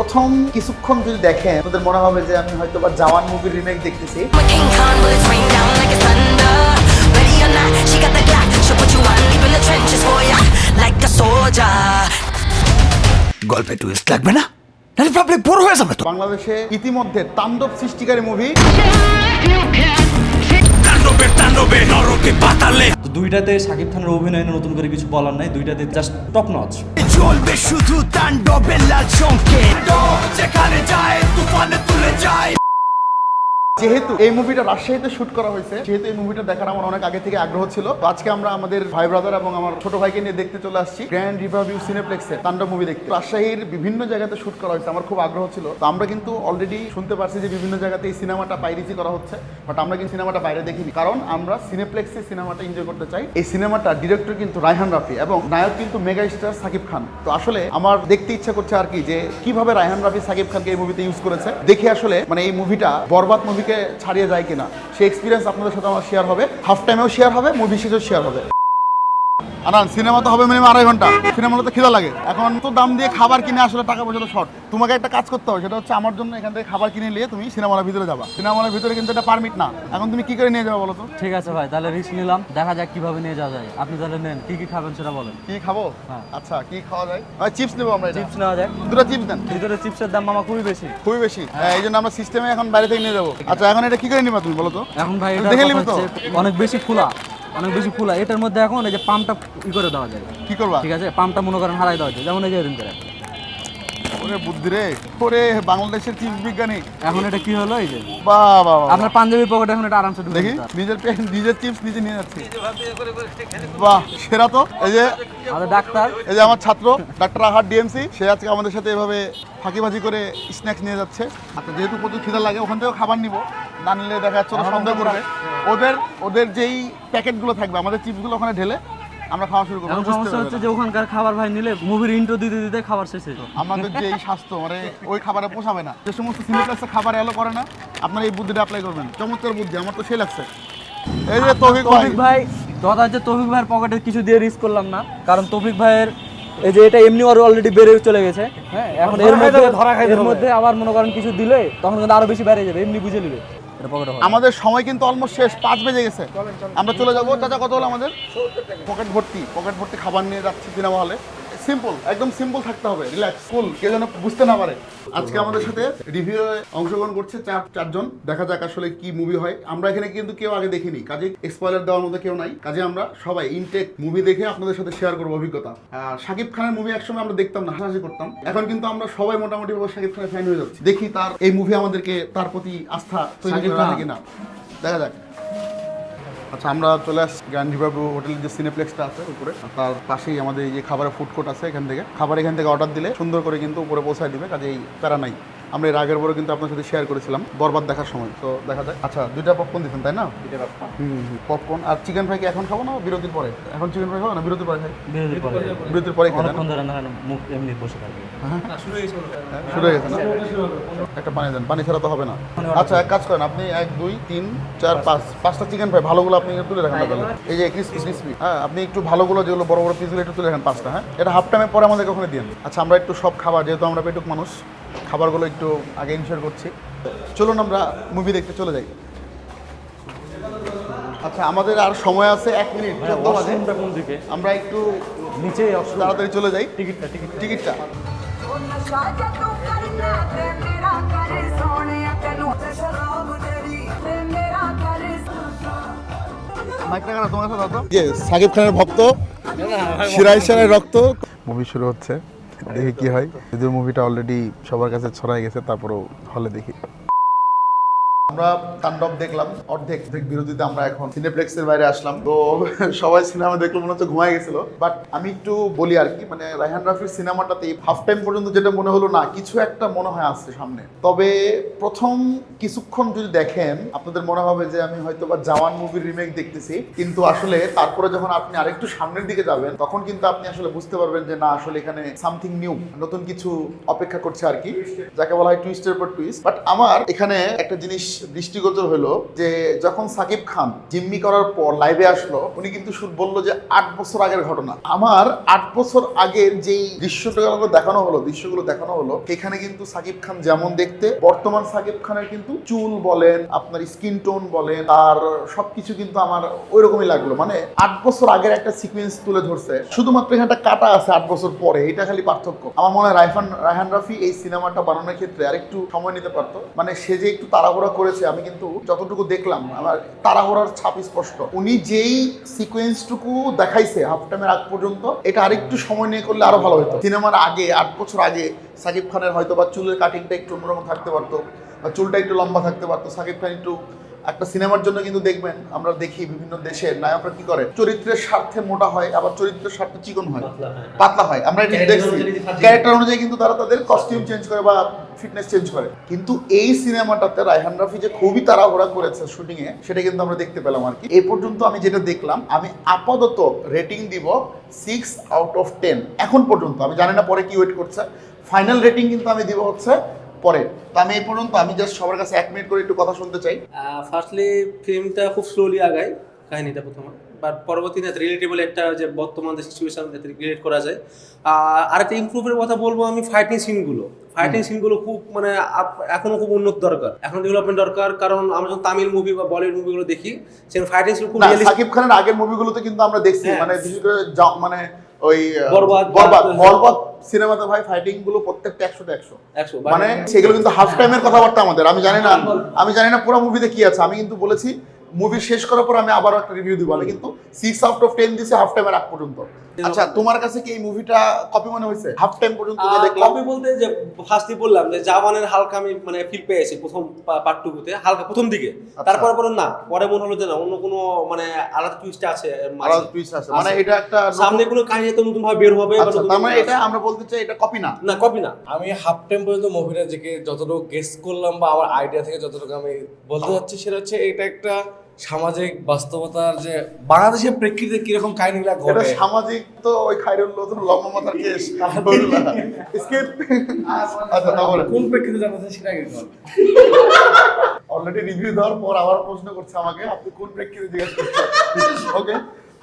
প্রথম কিছুক্ষণ যদি দেখেন আপনাদের মনে হবে যে আমি হয়তো বা জওয়ান মুভির রিমেক দেখতেছি। গল্পে টুইস্ট লাগবে না, নাহলে প্রবলেম বড় হয়ে যাবে তো। বাংলাদেশে ইতিমধ্যে তাণ্ডব সৃষ্টিকারী মুভি তাণ্ডবে নরকে পাতালে দুইটাতে শাকিব খানের অভিনয় নিয়ে নতুন করে কিছু বলার নাই, দুইটাতে জাস্ট টপ নচ। চলবে শুধু তাণ্ডবে লাল চমকে, যেখানে যায় তুফানে তুলে যায়। যেহেতু এই মুভিটা রাজশাহীতে শুট করা হয়েছে, যেহেতু এই মুভিটা দেখার আমার অনেক আগে থেকে আগ্রহ ছিল, তো আজকে আমরা আমাদের ভাই ব্রাদার এবং আমার ছোট ভাইকে নিয়ে দেখতে চলে আসছি গ্র্যান্ড রিভারভিউ সিনেপ্লেক্সে তাণ্ডব মুভি দেখতে। রাজশাহীর বিভিন্ন জায়গাতে শুট করা হয়েছে, আমার খুব আগ্রহ ছিল। তো আমরা কিন্তু অলরেডি শুনতে পারছি যে বিভিন্ন জায়গাতে এই সিনেমাটা পাইরেসি করা হচ্ছে, বাট আমরা কিন্তু সিনেমাটা বাইরে দেখিনি, কারণ আমরা সিনেপ্লেক্সে সিনেমাটা এনজয় করতে চাই। এই সিনেমাটা ডিরেক্টর কিন্তু রায়হান রাফি এবং নায়ক কিন্তু মেগা স্টার সাকিব খান। তো আসলে আমার দেখতে ইচ্ছা করছে আর কি যে কিভাবে রায়হান রাফি সাকিব খানকে এই মুভিতে ইউজ করেছে, দেখে আসলে মানে এই মুভিটা বরবাদ মুভিকে ছাড়িয়ে যায় কিনা সেই এক্সপিরিয়েন্স আপনাদের সাথে আমার শেয়ার হবে, হাফ টাইমেও শেয়ার হবে, মুভি শেষেও শেয়ার হবে। আনান সিনেমা তো হবে মিনিমাম 2.5 ঘন্টা, সিনেমাটা তো খিদা লাগে। এখন তো দাম দিয়ে খাবার কিনে আসলে টাকা পয়সা তো শর্ট। তোমাকে একটা কাজ করতে হবে, সেটা হচ্ছে আমার জন্য এখান থেকে খাবার কিনে নিয়ে তুমি সিনেমার ভিতরে যাবা। সিনেমার ভিতরে কিন্তু এটা পারমিট না। এখন তুমি কি করে নিয়ে যাবে বলো তো? ঠিক আছে ভাই, তাহলে রিস্ক নিলাম, দেখা যাক কিভাবে নিয়ে যাওয়া যায়। আপনি তাহলে নেন, কি কি খাবেন সেটা বলেন। কি খাবো? হ্যাঁ। আচ্ছা কি খাওয়া যায়? চিপস নেবো আমরা। চিপস নেওয়া যায়, দুটো চিপস দেন। ভিতরে চিপসের দাম মামা খুবই বেশি। খুবই বেশি, এই জন্য আমরা সিস্টেমে এখন বাইরে থেকে নিয়ে যাবো। আচ্ছা এখন এটা কি করে নিবা তুমি বলো তো? এখন ভাই এটা দেখে নিবি তো? অনেক বেশি ফুলা, অনেক বেশি ফুলা। এটার মধ্যে এখন এই যে পাম্পটা ই করে দেওয়া যায়। কি করবা? ঠিক আছে, পাম্পটা মনে করেন হারাই দেওয়া যায়, যেমন এই যে এরকম করে। ওরে বুদ্ধি রে, ওরে বাংলাদেশের চিপস বিজ্ঞানী। এখন এটা কি হলো, এই যে বাহ বাহ বাহ। আপনার পাঞ্জাবির পকেটে এখন এটা আরামসে ঢুকে দেখি যেতে। নিজের চিপস নিজে নিয়ে যাচ্ছি। বাহ সেরা তো। এই যে আমাদের ডাক্তার, এই যে আমার ছাত্র ডাক্তার আহার ডিএমসি, সে আজকে আমাদের সাথে এভাবে ফাঁকিবাজি করে স্ন্যাক্স নিয়ে যাচ্ছে। আচ্ছা যেহেতু প্রচুর খিদা লাগে, ওখান থেকেও খাবার নিব, না নিলে দেখা যাচ্ছে ওরা সন্দেহ করবে। ওদের যেই প্যাকেটগুলো থাকবে আমাদের চিপসগুলো ওখানে ঢেলে আমরা খাওয়া শুরু করবো। এখন সমস্যা হচ্ছে যে ওখানকার খাবার ভাই নিলে মুভির ইন্ট্রো দিতে দিতে খাবার শেষ হয়ে যায়। আমাদের যে এই স্বাস্থ্য মানে ওই খাবারে পোষাবে না। যে সমস্ত সিনেপ্লেক্সে খাবার এলো করে না, আপনারা এই বুদ্ধিটা অ্যাপ্লাই করবেন। চমৎকার বুদ্ধি, আমার তো সেই লাগছে। এই যে তৌফিক ভাই কথা হচ্ছে তৌফিক ভাইয়ের পকেটে কিছু দিয়ে রিস্ক করলাম না, কারণ তৌফিক ভাইয়ের এই যে এটা এমনি ওর অলরেডি বেড়ে চলে গেছে। হ্যাঁ, এখন এর মধ্যে আবার মনে করেন কিছু দিলে তখন কিন্তু আরো বেশি বেড়ে যাবে, এমনি বুঝে নিবে। আমাদের সময় কিন্তু অলমোস্ট শেষ, 5 বেজে গেছে। আমরা চলে যাবো। চাচা কত হলো আমাদের? পকেট ভর্তি খাবার নিয়ে যাচ্ছি সিনেমা হলে। সিম্পল, একদম সিম্পল থাকতে হবে, রিল্যাক্স, কুল, কেউ যেন বুঝতে না পারে। আজকে আমাদের সাথে রিভিউ অংশগ্রহণ করছে চারজন। দেখা যাক আসলে কি মুভি হয়। আমরা এখানে কিন্তু কেউ আগে দেখিনি, কাজে স্পয়লার দেওয়ার মতো কেউ নাই। কাজে আমরা সবাই ইনটেক মুভি দেখে আপনাদের সাথে শেয়ার করবো অভিজ্ঞতা। শাকিব খানের মুভি একসময় আমরা দেখতাম না, হাসাহাসি করতাম, এখন কিন্তু আমরা সবাই মোটামুটি শাকিব খানের ফ্যান হয়ে যাচ্ছি। দেখি তার এই মুভি আমাদেরকে তার প্রতি আস্থা তৈরি করে কিনা, দেখা যাক। আচ্ছা আমরা চলে আসছি গ্র্যান্ড রিভারভিউ হোটেলের যে সিনেপ্লেক্সটা আছে উপরে, তার পাশেই আমাদের এই যে খাবারের ফুড কোর্ট আছে। এখান থেকে অর্ডার দিলে সুন্দর করে কিন্তু উপরে পৌঁছায় দিবে, কাজে এই প্যারা নাই। আমরা এর আগের বড় কিন্তু আপনার সাথে শেয়ার করেছিলাম বরবাদ দেখার সময়। তো দেখা যায়। আচ্ছা 2টা পপকর্ন দিচ্ছেন তাই না? পপকর্ন আর চিকেন ফ্রাই কি এখন খাবো না বিরতির পরে? এখন চিকেন ফ্রাই খাবো না বিরতির পরে খাই? বিরতির পরে খাই। মুখ এমনি বসে থাকবে। শুরু হয়ে গেছে না? একটা পানি দেন, পানি ছাড়া তো হবে না। আচ্ছা এক কাজ করেন, আপনি 1 2 3 4 5টা চিকেন ফ্রাই ভালোগুলো আপনি তুলে রাখেন। এই যে ক্রিসপি, হ্যাঁ আপনি একটু ভালোগুলো যেগুলো বড় বড় পিসগুলো একটু তুলে রাখেন 5টা। হ্যাঁ, এটা হাফ টাইমের পরে আমাদেরকে ওখানে দিন। আচ্ছা আমরা একটু সব খাবার, যেহেতু আমরা পেটুক মানুষ, খাবারগুলো একটু আগে ইনশিওর করছি। চলুন আমরা মুভি দেখতে চলে যাই। আচ্ছা আমাদের আর সময় আছে 1 মিনিট, 14 বাজে। আমরা একটু নিচে তাড়াতাড়ি চলে যাই। টিকিটটা সাকিব খানের ভক্ত, শিরায় রক্ত। মুভি শুরু হচ্ছে, দেখি কি হয়। যদিও মুভিটা অলরেডি সবার কাছে ছড়াই গেছে, তারপরেও হলে দেখি। আমরা তাণ্ডব দেখলাম অর্ধেক বিরতিতে, আমরা এখন সিনেপ্লেক্সের বাইরে আসলাম। তো সবাই সিনেমা দেখলো, মনে হচ্ছে ঘুমায় গেছিল। বাট আমি একটু বলি আর কি, মানে রায়হান রাফির সিনেমাটাতে হাফ টাইম পর্যন্ত যেটা মনে হলো না, কিছু একটা মনে হয় আসছে সামনে। তবে প্রথম কিছুক্ষণ যদি দেখেন আপনাদের মনে হবে যে আমি হয়তো বা জওয়ান মুভির রিমেক দেখতেছি, কিন্তু আসলে তারপরে যখন আপনি আরেকটু সামনের দিকে যাবেন তখন কিন্তু আপনি আসলে বুঝতে পারবেন যে না, আসলে এখানে সামথিং নিউ, নতুন কিছু অপেক্ষা করছে আর কি, যাকে বলা হয় টুইস্টের পর টুইস্ট। বাট আমার এখানে একটা জিনিস দৃষ্টিগোচর হলো যে যখন সাকিব খান জিম্মি করার পর লাইভে আসলো, উনি কিন্তু বললো যে 8 বছর আগের ঘটনা। আমার 8 বছর আগের যেই দৃশ্যগুলো দেখানো হলো এখানে কিন্তু সাকিব খান যেমন দেখতে, বর্তমান সাকিব খানের কিন্তু চুল বলেন, আপনার স্কিন টোন বলেন, আর সবকিছু কিন্তু আমার ওই রকমই লাগলো। মানে 8 বছর আগের একটা সিকোয়েন্স তুলে ধরছে, শুধুমাত্র এখানে একটা কাটা আছে 8 বছর পরে, এটা খালি পার্থক্য। আমার মনে হয় রায়হান রাফি এই সিনেমাটা বানানোর ক্ষেত্রে আরেকটু সময় নিতে পারতো। মানে সে যে একটু তাড়াহুড়া করেছে, আমি কিন্তু যতটুকু দেখলাম আমার তাড়াহুড়ার ছাপ স্পষ্ট। উনি যেই সিকোয়েন্সটুকু দেখাইছে হাফ টাইমের আগ পর্যন্ত, এটা আরেকটু সময় নিয়ে করলে আরো ভালো হতো। সিনেমার আগে 8 বছর আগে সাকিব খানের হয়তো বা চুলের কাটিংটা একটু অন্যরকম থাকতে পারতো, বা চুলটা একটু লম্বা থাকতে পারতো। সাকিব খান একটু একটা সিনেমার জন্য কিন্তু দেখবেন আমরা দেখি বিভিন্ন দেশের নায়করা কি করে, চরিত্রের স্বার্থে মোটা হয়, আবার চরিত্রের স্বার্থে চিকন হয়, পাতলা হয়। আমরা এটা দেখছি ক্যারেক্টার অনুযায়ী কিন্তু তারা তাদের কস্টিউম চেঞ্জ করে বা ফিটনেস চেঞ্জ করে। কিন্তু এই সিনেমাটাতে রায়হান রাফি যে খুবই তাড়াহুড়া করেছে শুটিং এ, সেটা কিন্তু আমরা দেখতে পেলাম আর কি। এই পর্যন্ত আমি যেটা দেখলাম, আমি আপাতত রেটিং দিব 6 আউট অফ 10 এখন পর্যন্ত। আমি জানি না পরে কি ওয়েট করছে, ফাইনাল রেটিং কিন্তু আমি দিব হচ্ছে পরে। তো আমি এই পর্যন্ত আমি জাস্ট সবার কাছে 1 মিনিট করে একটু কথা শুনতে চাই। ফার্স্টলি ফিল্মটা খুব স্লোলি আগায় কাহিনীটা প্রথমে, বাট পরবর্তীতে রিলেটেবল একটা যে বর্তমান যে সিচুয়েশন যাতে রিলেট করা যায়। আর একটা ইমপ্রুভের কথা বলবো আমি, ফাইটিং সিনগুলো খুব মানে এখনো খুব উন্নত দরকার, এখন ডেভেলপমেন্ট দরকার। কারণ আমরা যখন তামিল মুভি বা বলিউড মুভিগুলো দেখি, সেখানে ফাইটিং সিন খুব সাকিব খানের আগের মুভিগুলোতে কিন্তু আমরা দেখছি মানে বিশেষ করে মানে ওই বরবাদ সিনেমাতে ভাই ফাইটিং গুলো প্রত্যেকটা 100 মানে সেগুলো কিন্তু হাফ টাইমের কথাবার্তা আমাদের। আমি জানি না পুরো মুভিতে কি আছে। আমি কিন্তু বলেছি মুভি শেষ করার পর আমি আবারও একটা রিভিউ দিব। আমি কিন্তু 6 আউট অফ 10 দিছি হাফ টাইমের আগ পর্যন্ত। আচ্ছা, তোমার কাছে কি এই মুভিটা কপি মনে হয়েছে হাফ টাইম পর্যন্ত যে দেখলাম? কপি বলতে যে ফার্স্টলি বললাম যে জাপানের হালকা আমি মানে ফিল পেয়েছি প্রথম পার্ট 2 তে, হালকা প্রথম দিকে। তারপর পরে না, পরে মনে হলো যে না, অন্য কোনো মানে আলাদা টুইস্ট আছে, মানে এটা একটা সামনে কোনো কাহিনী তো নতুন ভাবে বের হবে। তার মানে এটা আমরা বলতে চাই এটা কপি না। না, কপি না। আমি হাফ টাইম পর্যন্ত মুভিটা থেকে যতটুকু গেস করলাম বা আমার আইডিয়া থেকে যতটুকু আমি বলতে চাচ্ছি, সেটা হচ্ছে এটা একটা সামাজিক বাস্তবতার যে বাংলাদেশের প্রেক্ষিতে কিরকম কাহিনীগুলো এটা ঘটে। সামাজিক তো ওই খাইরুল লম্বা মাথার কেস স্কিপ। আচ্ছা, তারপরে কোন প্রেক্ষিতে জানতে সেটা আগে বল। অলরেডি রিভিউ দেওয়ার পর আবার প্রশ্ন করছে আমাকে, আপনি কোন প্রেক্ষিতে জিজ্ঞেস করছেন? ওকে,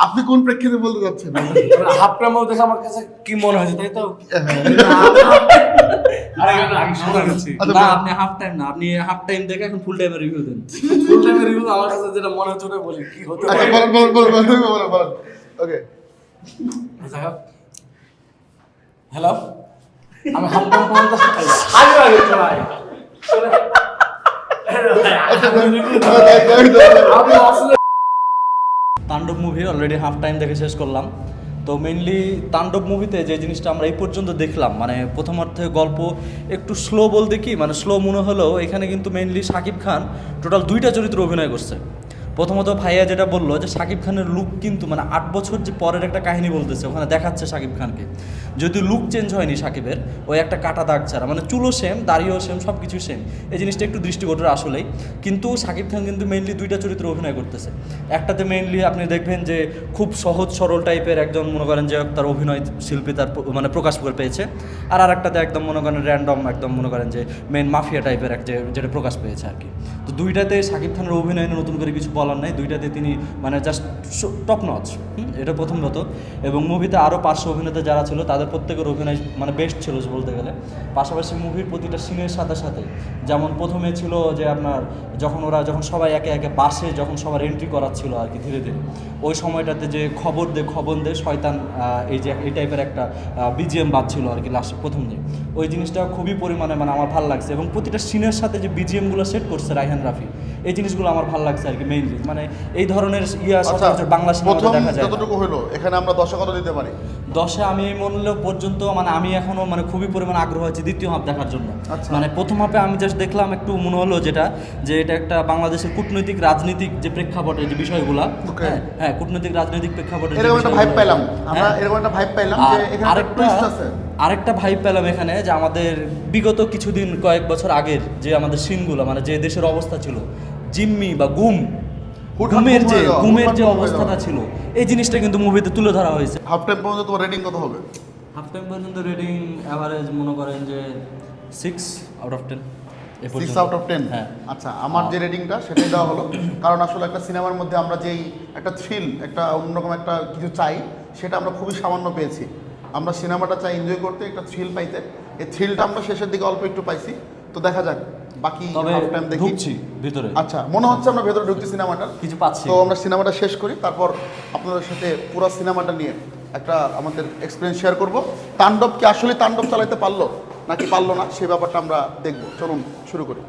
আপনি কোন প্রেক্ষিতে বলতে যাচ্ছেন? হাফ টাইম দেখে আমার কাছে কি মনে হয়েছে, তাই তো? আগে শোনা গেছি। না, আপনি হাফ টাইম না, আপনি হাফ টাইম দেখে এখন ফুল টাইমের রিভিউ দেন। ফুল টাইমের রিভিউ আমার কাছে যেটা মনে হচ্ছে ওটা বলি কি হতে আচ্ছা, পারে। বলেন। ওকে, হ্যালো, আমি হাফ টাইম পর্যন্ত আগে চলাই আমি আসলে তাণ্ডব মুভি অলরেডি হাফ টাইম দেখে শেষ করলাম। তো মেইনলি তাণ্ডব মুভিতে যে জিনিসটা আমরা এই পর্যন্ত দেখলাম, মানে প্রথমার্ধে গল্প একটু স্লো বলতে কি মানে স্লো মনে হলেও এখানে কিন্তু মেইনলি শাকিব খান টোটাল 2টা চরিত্র অভিনয় করছে। প্রথমত ভাইয়া যেটা বললো যে শাকিব খানের লুক কিন্তু মানে 8 বছর যে পরের একটা কাহিনী বলতেছে, ওখানে দেখাচ্ছে শাকিব খানকে, যদি লুক চেঞ্জ হয়নি শাকিবের, ওই একটা কাটা দাগ ছাড়া, মানে চুলও সেম, দাড়িও সেম, সব কিছু সেম। এই জিনিসটা একটু দৃষ্টিকোটর আসলেই। কিন্তু শাকিব খান কিন্তু মেইনলি 2টা চরিত্র অভিনয় করতেছে। একটাতে মেইনলি আপনি দেখবেন যে খুব সহজ সরল টাইপের একজন মনে করেন যে তার অভিনয় শিল্পী তার মানে প্রকাশ পেয়েছে, আর আরেকটাতে একদম মনে করেন র্যান্ডম একদম মনে করেন যে মেইন মাফিয়া টাইপের যেটা প্রকাশ পেয়েছে আর কি। তো 2টাতে শাকিব খানের অভিনয় নতুন করে কিছু বলার নাই, 2টাতে তিনি মানে জাস্ট টপ নচ, এটা প্রথমত। এবং মুভিতে আরও পার্শ্ব অভিনেতা যারা ছিল তাদের প্রত্যেকের অভিনয় মানে বেস্ট ছিল বলতে গেলে। পাশাপাশি মুভির প্রতিটা সিনের সাথে সাথে যেমন প্রথমে ছিল যে আপনার যখন সবাই একে একে বাসে যখন সবার এন্ট্রি করাচ্ছিল আর কি ধীরে ধীরে, ওই সময়টাতে যে খবর দে শয়তান এই টাইপের একটা বিজিএম বাজছিল আর কি লাস্ট প্রথম দিন, ওই জিনিসটা খুবই পরিমাণে মানে আমার ভালো লাগছে। এবং প্রতিটা সিনের সাথে যে বিজিএমগুলো সেট করছে রায়হান রাফি, এই জিনিসগুলো আমার ভালো লাগছে আর কি মেইনলি। মানে এই ধরনের সচরাচর বাংলা সিনেমাতে দেখা যায়। যতটুকু হলো এখানে আমরা 10 কত দিতে পারি? 10-এ আমি মূল্য পর্যন্ত মানে আমি এখনো মানে খুবই পরিমাণে আগ্রহ আছে দ্বিতীয় হাফ দেখার জন্য। মানে প্রথম হাফে আমি জাস্ট দেখলাম একটু মনে হলো যে এটা একটা বাংলাদেশের কূটনৈতিক রাজনীতিক যে প্রেক্ষাপটের যে বিষয়গুলো, হ্যাঁ কূটনৈতিক রাজনৈতিক প্রেক্ষাপটের এরকম একটা ভাইব পাইলাম আমরা, এরকম একটা ভাইব পাইলাম যে এখানে একটা টুইস্ট আছে। আরেকটা ভাইব পেলাম এখানে যে আমাদের বিগত কিছুদিন কয়েক বছর আগের যে আমাদের সিনগুলো মানে যে দেশের অবস্থা ছিল জিম্মি বা গুমের যে অবস্থাটা ছিল, এই জিনিসটা কিন্তু মুভিতে তুলে ধরা হয়েছে। হাফ টাইম পর্যন্ত তোমার রেটিং কত হবে? হাফ টাইম পর্যন্ত রেটিং অ্যাভারেজ মনে করেন যে 6 আউট অফ 10। 6 out of 10। হ্যাঁ। আচ্ছা, আমার যে রেটিংটা সেটাই দেওয়া হলো, কারণ আসলে একটা সিনেমার মধ্যে আমরা যেই একটা থ্রিল, একটা অন্যরকম একটা কিছু চাই, সেটা আমরা খুবই সামান্য পেয়েছি। আমরা সিনেমাটা চাই এনজয় করতে, একটা থ্রিল পাইতে, এই থ্রিলটা আমরা শেষের দিকে অল্প একটু পাইছি। তো দেখা যাক বাকি তবে হাফ টাইম দেখি। ঢুকছি ভিতরে, আচ্ছা, মনে হচ্ছে আমরা ভেতরে ঢুকছি সিনেমাটা, কিছু পাচ্ছি। তো আমরা সিনেমাটা শেষ করি, তারপর আপনাদের সাথে পুরো সিনেমাটা নিয়ে একটা আমাদের এক্সপিরিয়েন্স শেয়ার করব। তাণ্ডব কি আসলে তাণ্ডব চালাতে পারলো নাকি পারলো না, সেই ব্যাপারটা আমরা দেখব। চলুন শুরু করি।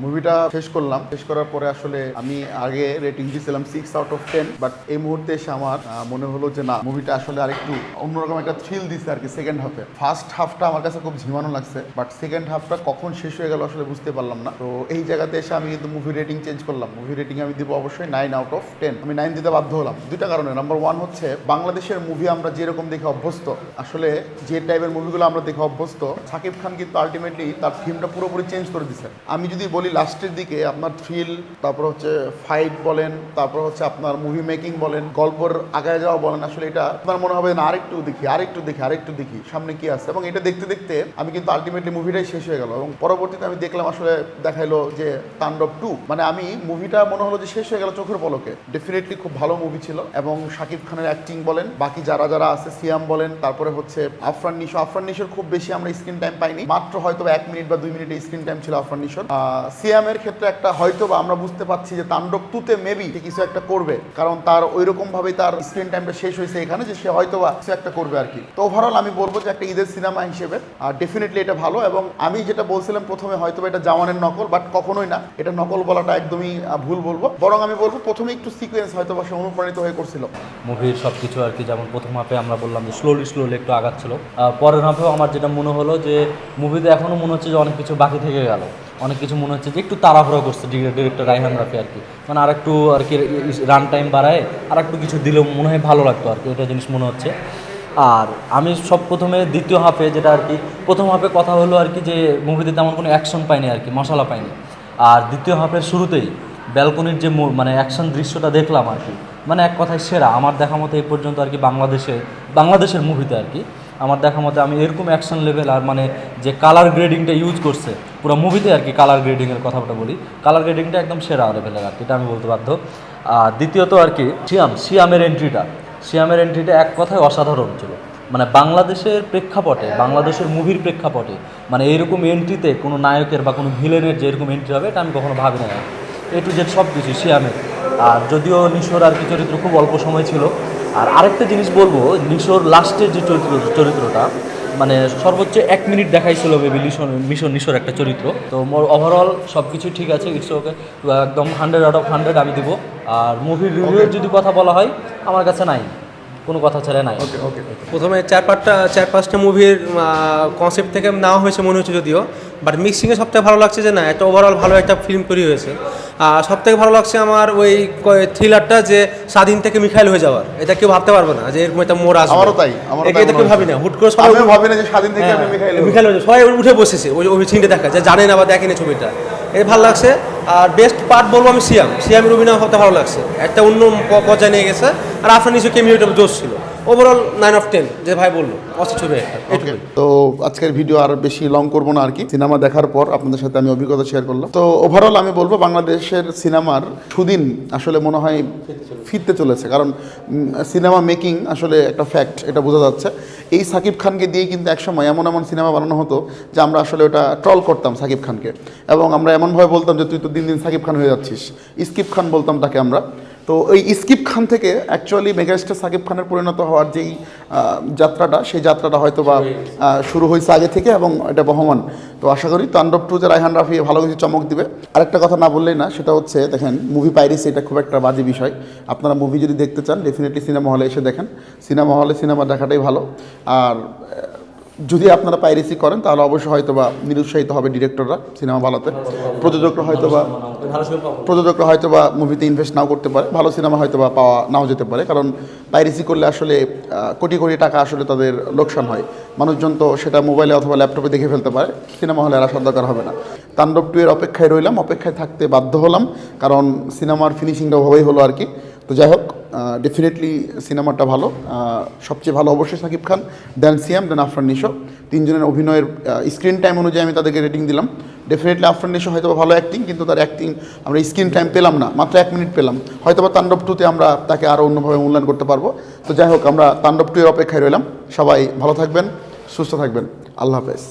মুভিটা শেষ করলাম, শেষ করার পরে আসলে আমি আগে রেটিং দিয়েছিলাম 6 আউট অফ 10, বাট এই মুহূর্তে এসে আমার মনে হলো যে না, মুভিটা আসলে আরেকটু অন্যরকম একটা থ্রিল দিচ্ছে আর কি সেকেন্ড হাফে। ফার্স্ট হাফটা আমার কাছে খুব ঝিমানো লাগছে, বাট সেকেন্ড হাফটা কখন শেষ হয়ে গেল আসলে বুঝতে পারলাম না। তো এই জায়গাতে এসে আমি কিন্তু মুভি রেটিং চেঞ্জ করলাম। মুভি রেটিং আমি দিব অবশ্যই 9 আউট অফ 10। আমি 9 দিতে বাধ্য হলাম দুইটা কারণে। নাম্বার 1 হচ্ছে বাংলাদেশের মুভি আমরা যেরকম দেখে অভ্যস্ত, আসলে যে টাইপের মুভিগুলো আমরা দেখে অভ্যস্ত, শাকিব খান কিন্তু আলটিমেটলি তার থিমটা পুরোপুরি চেঞ্জ করে দিচ্ছে। আমি যদি বলি লাস্টের দিকে আপনার থ্রিল, তারপর হচ্ছে ফাইট বলেন, তারপর হচ্ছে আপনার মুভি মেকিং বলেন, গল্পের আগায় যাওয়া বলেন, আসলে এটা আপনার মনে হবে না আরেকটু দেখি সামনে কি আছে। এবং এটা দেখতে দেখতে আমি কিন্তু আলটিমেটলি মুভিটাই শেষ হয়ে গেল। এবং পরবর্তীতে আমি দেখলাম আসলে দেখাইলো যে তাণ্ডব 2, মানে আমি মুভিটা মনে হলো যে শেষ হয়ে গেল চোখের পলকে। ডেফিনেটলি খুব ভালো মুভি ছিল, এবং শাকিব খানের অ্যাক্টিং বলেন, বাকি যারা যারা আছে, সিয়াম বলেন, তারপরে হচ্ছে আফরান নিশোর খুব বেশি আমরা স্ক্রিন টাইম পাইনি, মাত্র হয়তো 1 মিনিট বা 2 মিনিটের স্ক্রিন টাইম ছিল আফরান নিশোর। সিয়ামের ক্ষেত্রে একটা হয়তো বা আমরা বুঝতে পারছি যে তাণ্ডব 2-তে মেবি কিছু একটা করবে, কারণ তার ওইরকম ভাবেই তার স্ক্রিন টাইমটা শেষ হয়েছে এখানে, যে সে হয়তো বা কিছু একটা করবে আর কি। তো ওভারঅল আমি বলবো যে একটা ঈদের সিনেমা হিসেবে ডেফিনেটলি এটা ভালো। এবং আমি যেটা বলছিলাম প্রথমে, হয়তো এটা জাওয়ানের নকল, বাট কখনোই না, এটা নকল বলাটা একদমই ভুল বলবো। বরং আমি বলবো প্রথমে একটু সিকোয়েন্স হয়তো বা সে অনুপ্রাণিত হয়ে করছিল মুভির সব কিছু আর কি। যেমন প্রথম হাফে আমরা বললাম যে স্লোলি একটু আগাচ্ছিল, পরের হাফেও আমার যেটা মনে হলো যে মুভিতে এখনও মনে হচ্ছে যে অনেক কিছু বাকি থেকে গেল, অনেক কিছু মনে হচ্ছে যে একটু তাড়াহুড়ো করছে ডিরেক্টর রায়হান রাফি আর কি। মানে আর একটু আর কি রান টাইম বাড়ায় আর একটু কিছু দিলেও মনে হয় ভালো লাগতো আর কি, এটা জিনিস মনে হচ্ছে। আর আমি সব প্রথমে দ্বিতীয় হাফে যেটা আর কি, প্রথম হাফে কথা হলো আর কি যে মুভিতে তেমন কোনো অ্যাকশন পাইনি আর কি, মশলা পাইনি। আর দ্বিতীয় হাফের শুরুতেই ব্যালকনির যে মানে অ্যাকশন দৃশ্যটা দেখলাম আর কি, মানে এক কথায় সেরা আমার দেখা মতো এই পর্যন্ত আর কি। বাংলাদেশের মুভিতে আর কি আমার দেখা মতো আমি এরকম অ্যাকশন লেভেল আর মানে যে কালার গ্রেডিংটা ইউজ করছে পুরো মুভিতে আর কি, কালার গ্রেডিংয়ের কথাটা বলি, কালার গ্রেডিংটা একদম সেরা লেভেলের আর কি, এটা আমি বলতে বাধ্য। আর দ্বিতীয়ত আর কি সিয়ামের এন্ট্রিটা এক কথায় অসাধারণ ছিল। মানে বাংলাদেশের প্রেক্ষাপটে, বাংলাদেশের মুভির প্রেক্ষাপটে মানে এরকম এন্ট্রিতে কোনো নায়কের বা কোনো ভিলেনের যে এরকম এন্ট্রি হবে, এটা আমি কখনো ভাবি না। এ টু জেড সব কিছু সিয়ামের। আর যদিও নিশোর আর কি চরিত্র খুব অল্প সময় ছিল। আর আরেকটা জিনিস বলবো, নিশোর লাস্টের যে চরিত্রটা মানে সর্বোচ্চ 1 মিনিট দেখাইছিল মেবি নিশোর একটা চরিত্র। তো মোর ওভারঅল সব কিছু ঠিক আছে, ইটস ওকে, একদম 100 আউট অফ 100 আমি দিব। আর মুভির রিভিউয়ের যদি কথা বলা হয়, আমার কাছে নাই, কোনো কথা ছাড়া নাই। ওকে প্রথমে 4-5টা মুভির কনসেপ্ট থেকে নেওয়া হয়েছে মনে হচ্ছে যদিও, বাট মিক্সিংয়ে সবথেকে ভালো লাগছে যে না, একটা ওভারঅল ভালো একটা ফিল্ম তৈরি হয়েছে। আর সবথেকে ভালো লাগছে আমার ওই থ্রিলারটা, যে স্বাধীন থেকে মিখাইল হয়ে যাওয়ার, এটা কেউ ভাবতে পারবে না যে এরকম একটা মোড় আসবে। আমারও তাই এটা কেউ ভাবি না, হুট করে সবাই আমিও ভাবি না যে স্বাধীন থেকে আমি মিখাইল হয়ে যাবে, সবাই উঠে বসেছে ওই সিনটা দেখা, যে জানে না বা দেখেনি ছবিটা, এটা ভালো লাগছে। আর বেস্ট পার্ট বলবো আমি সিয়ামের অভিনয় হতে ভালো লাগছে, একটা অন্য পর্যায়ে নিয়ে গেছে। আর আফরান নিশোর কেমিওটা জোশ ছিল। ওভারঅল 9 অফ 10 যে ভাই বললো, অস্থির ছবি একটা। তো আজকের ভিডিও আর বেশি লং করবো না আর কি। সিনেমা দেখার পর আপনাদের সাথে আমি অভিজ্ঞতা শেয়ার করলাম। তো ওভারঅল আমি বলবো বাংলাদেশের সিনেমার সুদিন আসলে মনে হয় ফিরতে চলেছে, কারণ সিনেমা মেকিং আসলে একটা ফ্যাক্ট, এটা বোঝা যাচ্ছে। এই সাকিব খানকে দিয়ে কিন্তু একসময় এমন সিনেমা বানানো হতো যে আমরা আসলে ওটা ট্রল করতাম সাকিব খানকে, এবং আমরা এমনভাবে বলতাম যে তুই তো দিন দিন সাকিব খান হয়ে যাচ্ছিস, স্কিপ খান বলতাম তাকে আমরা। তো ওই স্কিপ খান থেকে অ্যাকচুয়ালি মেগাস্টার সাকিব খানের পরিণত হওয়ার যেই যাত্রাটা, সেই যাত্রাটা হয়তো বা শুরু হয়েছে আগে থেকে, এবং এটা বহমান। তো আশা করি তাণ্ডব 2 যে রায়হান রাফি ভালো কিছু চমক দিবে। আরেকটা কথা না বললেই না, সেটা হচ্ছে দেখেন মুভি পাইরেসি, এটা খুব একটা বাজে বিষয়। আপনারা মুভি যদি দেখতে চান ডেফিনেটলি সিনেমা হলে এসে দেখেন, সিনেমা দেখাটাই ভালো। আর যদি আপনারা পাইরেসি করেন তাহলে অবশ্যই হয়তো বা নিরুৎসাহিত হবে ডিরেক্টররা সিনেমা বানাতে, প্রযোজকরা হয়তো বা মুভিতে ইনভেস্ট নাও করতে পারে, ভালো সিনেমা হয়তো বা পাওয়া নাও যেতে পারে, কারণ পাইরেসি করলে আসলে কোটি কোটি টাকা আসলে তাদের লোকসান হয়। মানুষজন তো সেটা মোবাইলে অথবা ল্যাপটপে দেখে ফেলতে পারে, সিনেমা হলে আর আসার দরকার হবে না। তাণ্ডব 2 এর অপেক্ষায় রইলাম, অপেক্ষায় থাকতে বাধ্য হলাম, কারণ সিনেমার ফিনিশিংটা ওভাবেই হলো আর কি। তো যাই হোক, ডেফিনেটলি সিনেমাটা ভালো। সবচেয়ে ভালো অবশ্যই শাকিব খান, দেন সিয়াম, দেন আফরান নিশো। তিনজনের অভিনয়ের স্ক্রিন টাইম অনুযায়ী আমি তাদেরকে রেটিং দিলাম। ডেফিনেটলি আফরান নিশো হয়তো ভালো অ্যাক্টিং, কিন্তু তার অ্যাক্টিং আমরা স্ক্রিন টাইম পেলাম না, মাত্র 1 মিনিট পেলাম। হয়তো বা তাণ্ডব 2-তে আমরা তাকে আরও অন্যভাবে মূল্যায়ন করতে পারবো। তো যাই হোক, আমরা তাণ্ডব 2-এর অপেক্ষায় রইলাম। সবাই ভালো থাকবেন, সুস্থ থাকবেন, আল্লাহ হাফেজ।